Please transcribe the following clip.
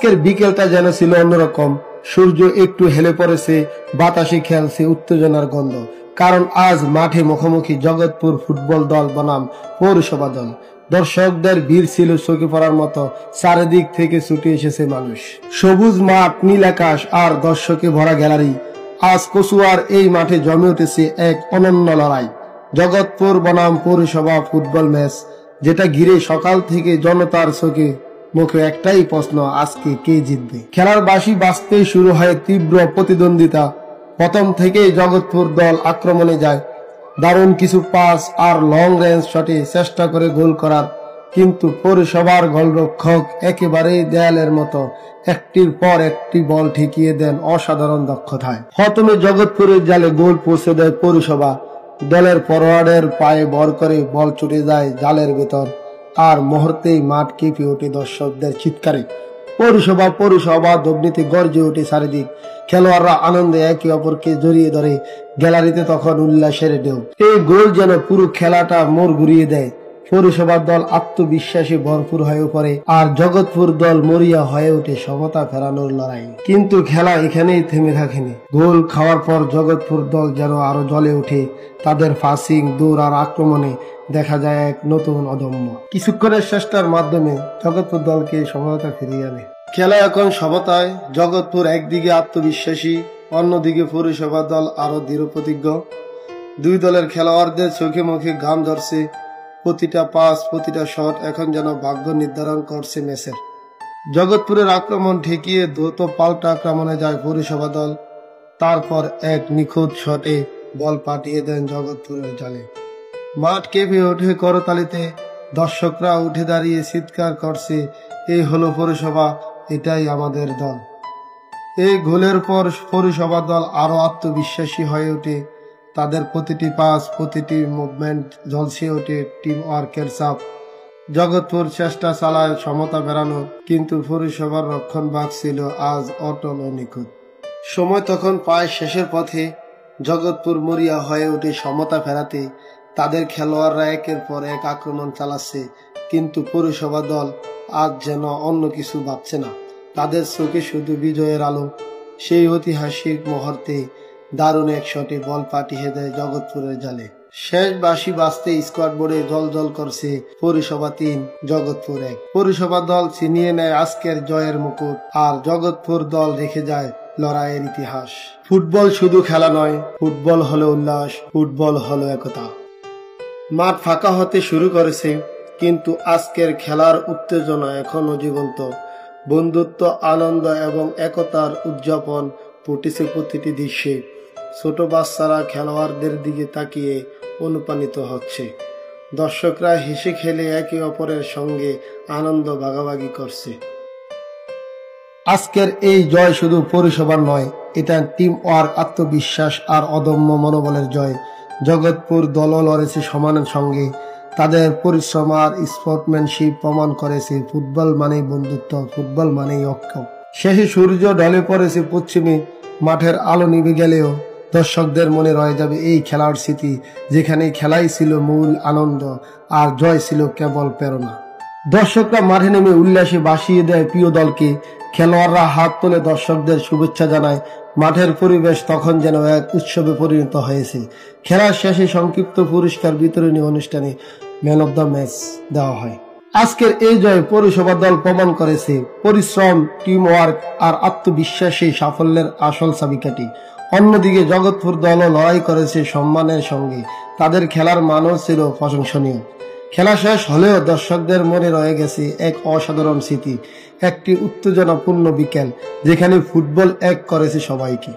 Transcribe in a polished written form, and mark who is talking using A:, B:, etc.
A: আজকের বিকেলটা যেন ছিল অন্যরকম। সূর্য একটু হেলে পড়েছে, বাতাসে খেলছে উত্তেজনার গন্ধ। কারণ আজ মাঠে মুখোমুখি জগৎপুর ফুটবল দল বনাম পৌরসভা দল। দর্শকদের ভিড় ছিল চোখে পড়ার মতো। চারিদিক থেকে ছুটে এসেছে মানুষ। সবুজ মাঠ, নীল আকাশ আর দর্শকে ভরা গ্যালারি। আজ কচুয়ার এই মাঠে জমে উঠেছে এক অনন্য লড়াই। জগৎপুর বনাম পৌরসভা ফুটবল ম্যাচ, যেটা ঘিরে সকাল থেকে জনতার চোখে মুখে একটাই প্রশ্ন, আজকে কে জিতবে। খেলার বাঁশি বাজতেই শুরু হয় তীব্র প্রতিদ্বন্দ্বিতা। প্রথম থেকেই জগৎপুর দল আক্রমণে যায়, দারুণ কিছু পাস আর লং রেঞ্জ শটে চেষ্টা করে গোল করার। কিন্তু পৌরসভার গোলরক্ষক একেবারেই দেয়ালের মতো একটির পর একটি বল ঠেকিয়ে দেন অসাধারণ দক্ষতায়। প্রথমে জগৎপুরের জালে গোল পৌঁছে দেয় পৌরসভা। দলের ফরওয়ার্ডের পায়ে ভর করে বল ছুটে যায় জালের ভেতর, আর মুহূর্তেই মাঠ কেঁপে ওঠে দর্শকদের চিৎকারে। পৌরসভা ধ্বনিতে গর্জে ওঠে চারিদিক। খেলোয়াড়রা আনন্দে একে অপরকে জড়িয়ে ধরে। গ্যালারিতে তখন উল্লাসের ঢেউ। এই গোল যেন পুরো খেলাটা মোড় ঘুরিয়ে দেয়। পৌরসভার দল আত্মবিশ্বাসে ভরপুর হয়ে পড়ে, আর জগৎপুর দল মরিয়া হয়ে ওঠে সমতা ফেরানোর লড়াই। কিন্তু খেলা এখানেই থেমে থাকেনি। গোল খাওয়ার পর জগৎপুর দল যেন আরো জ্বলে ওঠে। তাদের পাসিং, দৌড় আর আক্রমণে দেখা যায় এক নতুন অদম্য। কিছুক্ষণের চেষ্টার মাধ্যমে জগৎপুর দলকে সমতা ফিরিয়ে আনে। খেলা এখন সমতায়। জগৎপুর একদিকে আত্মবিশ্বাসী, অন্যদিকে পৌরসভা দল আরো দৃঢ় প্রতিজ্ঞ। দুই দলের খেলোয়াড়দের চোখে মুখে ঘাম ধরছে। প্রতিটা পাস, প্রতিটা শট এখন যেন ভাগ্য নির্ধারণ করছে ম্যাচের। জগৎপুরের আক্রমণ ঠেকিয়ে দ্রুত পাল্টা আক্রমণে যায় পৌরসভা দল। তারপর এক নিখুঁত শটে বল পাঠিয়ে দেন জগৎপুরের জালে। মাঠ কেঁপে ওঠে করতালিতে। দর্শকরা উঠে দাঁড়িয়ে চিৎকার করছে, এই হলো পৌরসভা, এটাই আমাদের দল। এই গোলের পর পৌরসভা দল আরো আত্মবিশ্বাসী হয়ে ওঠে। তাদের প্রতিটি পাস, প্রতিটি মুভমেন্ট ঝলসে ওঠে টিম ওয়ার্কের চাপ। জগৎপুর চেষ্টা চালায় সমতা বেড়ানোর, কিন্তু পৌরসভার রক্ষণভাগ ছিল আজ অটল ও নিখুঁত। সময় তখন প্রায় শেষের পথে। জগৎপুর মরিয়া হয়ে ওঠে সমতা ফেরাতে। তাদের খেলোয়াড়রা একের পর এক আক্রমণ চালাচ্ছে, কিন্তু পৌরসভা দল আজ যেন অন্য কিছু ভাবছে না। তাদের চোখে শুধু বিজয়ের আলো। সেই ঐতিহাসিক মুহূর্তে দারুণ এক শটে বল পাঠিয়ে দেয় জগৎপুরের জালে। শেষ বাঁশি বাজতে স্কোয়াড বোর্ডে জল করছে পৌরসভা 3 জগৎপুর 1। পৌরসভা দল ছিনিয়ে নেয় আজকের জয়ের মুকুট, আর জগৎপুর দল রেখে যায় লড়াইয়ের ইতিহাস। ফুটবল শুধু খেলা নয়, ফুটবল হলো উল্লাস, ফুটবল হলো একতা। মাঠ ফাঁকা হতে শুরু করেছে, কিন্তু আজকের খেলার উত্তেজনা এখনো জীবন্ত। বন্ধুত্ব, আনন্দ এবং একতার উদযাপন ফুটেছে প্রতিটি দৃশ্যে। ছোট বাচ্চারা খেলোয়াড়দের দিকে তাকিয়ে অনুপ্রাণিত হচ্ছে। দর্শকরা হেসে খেলে একে অপরের সঙ্গে আনন্দ ভাগাভাগি করছে। আজকের এই জয় শুধু পৌরসভার নয়, এটা টিম ওয়ার্ক, আত্মবিশ্বাস আর অদম্য মনোবলের জয়। জগৎপুর দলও লড়েছে সমানের সঙ্গে। তাদের পরিশ্রম আর স্পোর্টম্যানশিপ প্রমাণ করেছে ফুটবল মানেই বন্ধুত্ব, ফুটবল মানেই ঐক্য। শেষে সূর্য ঢলে পড়েছে পশ্চিমে। মাঠের আলো নিভে গেলেও দর্শকদের মনে রয়ে যাবে এই খেলার স্মৃতি, যেখানে খেলাই ছিল মূল আনন্দ আর জয় ছিল কেবল প্রেরণা। দর্শকরা মাঠে নেমে উল্লাসে ভাসিয়ে দেয় প্রিয় দলকে। খেলোয়াড়রা হাত তুলে দর্শকদের শুভেচ্ছা জানায়। মাঠের পরিবেশ তখন যেন এক উৎসবে পরিণত হয়েছে। খেলার শেষে সংক্ষিপ্ত পুরস্কার বিতরণী অনুষ্ঠানে ম্যান অব দ্য ম্যাচ দেওয়া হয়। আজকের এই জয় পৌরসভা দল প্রমাণ করেছে পরিশ্রম, টিম ওয়ার্ক আর আত্মবিশ্বাসী সাফল্যের আসল চাবিকাঠি। অন্যদিকে জগৎপুর দলও লড়াই করেছে সম্মানের সঙ্গে। তাদের খেলার মানও ছিল প্রশংসনীয়। খেলা শেষ হলেও দর্শকদের মনে রয়ে গেছে এক অসাধারণ স্মৃতি, একটি উত্তেজনাপূর্ণ বিকেল যেখানে ফুটবল এক করেছে সবাইকে।